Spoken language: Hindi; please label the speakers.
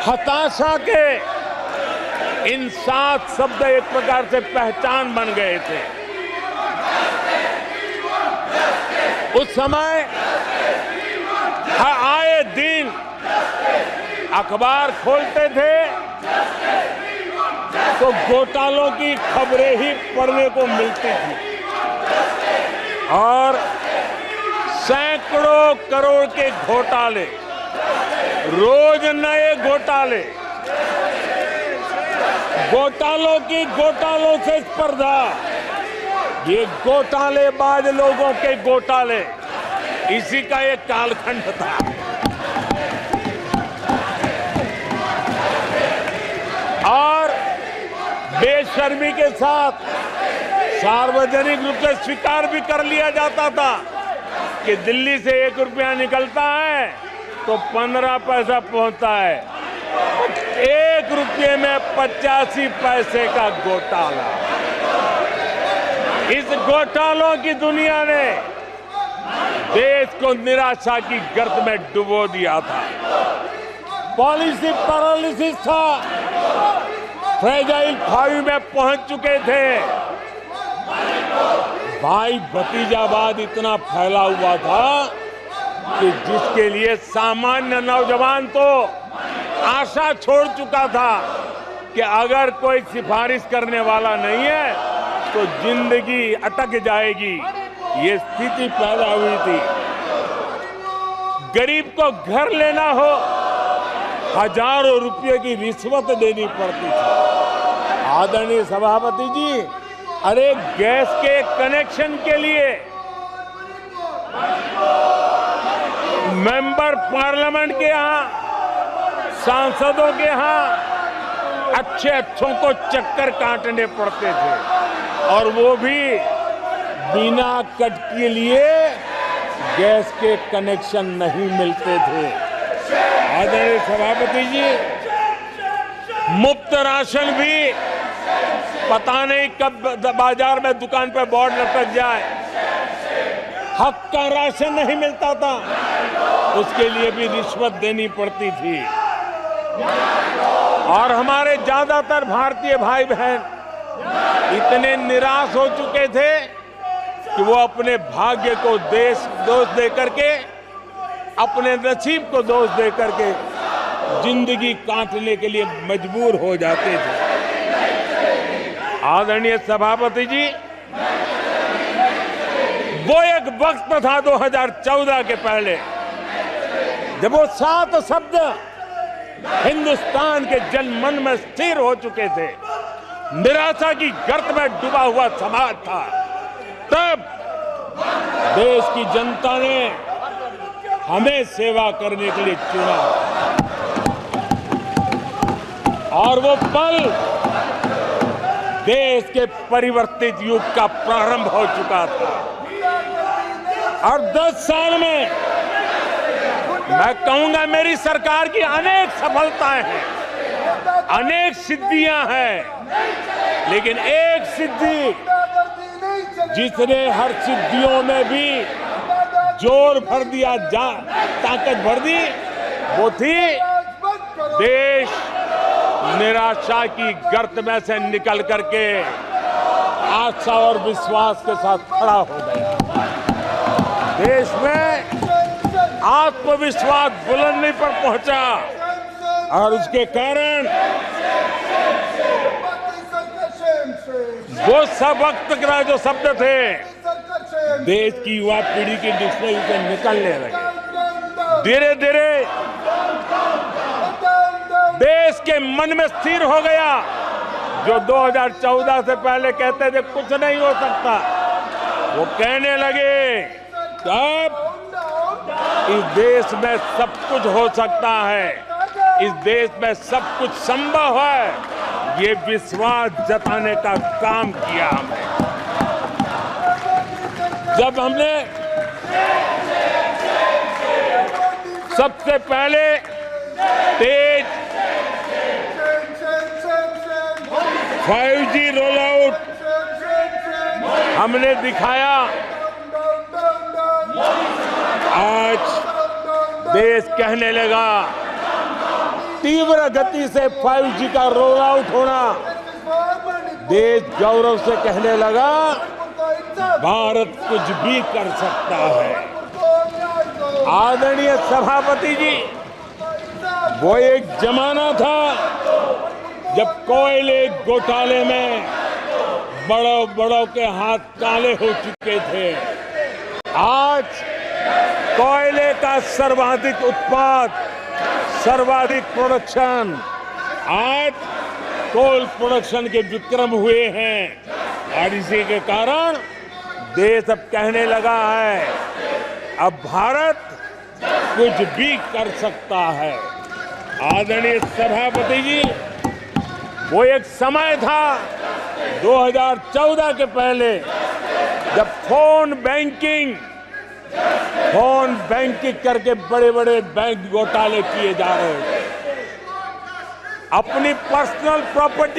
Speaker 1: हताशा के इन 7 शब्द एक प्रकार से पहचान बन गए थे। उस समय आए दिन अखबार खोलते थे तो घोटालों की खबरें ही पढ़ने को मिलती थी और सैकड़ों करोड़ के घोटाले, रोज नए घोटाले, घोटालों से स्पर्धा, ये घोटालेबाज लोगों के घोटाले, इसी का एक कालखंड था। और बेशर्मी के साथ सार्वजनिक रूप से स्वीकार भी कर लिया जाता था कि दिल्ली से 1 रुपया निकलता है तो 15 पैसा पहुंचता है। 1 रुपये में 85 पैसे का घोटाला। इस घोटालों की दुनिया ने देश को निराशा की गर्त में डुबो दिया था। पॉलिसी पैरालिसिस था, फ्रेजाइल 5 में पहुंच चुके थे। भाई भतीजावाद इतना फैला हुआ था कि जिसके लिए सामान्य नौजवान तो आशा छोड़ चुका था कि अगर कोई सिफारिश करने वाला नहीं है तो जिंदगी अटक जाएगी। ये स्थिति पैदा हुई थी। गरीब को घर लेना हो, हजारों रुपए की रिश्वत देनी पड़ती थी। आदरणीय सभापति जी, अरे गैस के कनेक्शन के लिए मेंबर पार्लियामेंट के यहाँ, सांसदों के यहाँ अच्छों को चक्कर काटने पड़ते थे और वो भी बिना कट के लिए गैस के कनेक्शन नहीं मिलते थे। आदरणीय सभापति जी, मुफ्त राशन भी पता नहीं कब बाजार में दुकान पर बोर्ड लटक जाए, हक का राशन नहीं मिलता था, उसके लिए भी रिश्वत देनी पड़ती थी। और हमारे ज्यादातर भारतीय भाई बहन इतने निराश हो चुके थे कि वो अपने भाग्य को दोष दे करके, अपने नसीब को दोष दे करके जिंदगी काटने के लिए मजबूर हो जाते थे। आदरणीय सभापति जी, वो एक वक्त था 2014 के पहले जब वो 7 शब्द हिंदुस्तान के जनमन में स्थिर हो चुके थे। निराशा की गर्त में डूबा हुआ समाज था। तब देश की जनता ने हमें सेवा करने के लिए चुना और वो पल देश के परिवर्तित युग का प्रारंभ हो चुका था। और 10 साल में मैं कहूंगा मेरी सरकार की अनेक सफलताएं हैं, अनेक सिद्धियां हैं, लेकिन एक सिद्धि जिसने हर सिद्धियों में भी जोर भर दिया, ताकत भर दी, वो थी देश निराशा की गर्त में से निकल करके आशा और विश्वास के साथ खड़ा हो गया। देश में आत्मविश्वास बुलंदी पर पहुंचा और उसके कारण वो सब वक्त का जो शब्द थे देश की युवा पीढ़ी की डिक्शनरी से निकलने लगे। धीरे धीरे देश के मन में स्थिर हो गया। जो 2014 से पहले कहते थे कुछ नहीं हो सकता, वो कहने लगे कि अब इस देश में सब कुछ हो सकता है, इस देश में सब कुछ संभव है। ये विश्वास जताने का काम किया हमने। जब हमने सबसे पहले तेज 5G रोल आउट हमने दिखाया, आज देश कहने लगा तीव्र गति से 5G का रोल आउट होना, देश गौरव से कहने लगा भारत कुछ भी कर सकता है। आदरणीय सभापति जी, वो एक जमाना था जब कोयले घोटाले में बड़ों के हाथ काले हो चुके थे। आज कोयले का सर्वाधिक उत्पाद, सर्वाधिक प्रोडक्शन, आज कोल प्रोडक्शन के विक्रम हुए हैं और इसी के कारण देश अब कहने लगा है अब भारत कुछ भी कर सकता है। आदरणीय सभापति जी, वो एक समय था 2014 के पहले जब फोन बैंकिंग करके बड़े बड़े बैंक घोटाले किए जा रहे थे। अपनी पर्सनल प्रॉपर्टी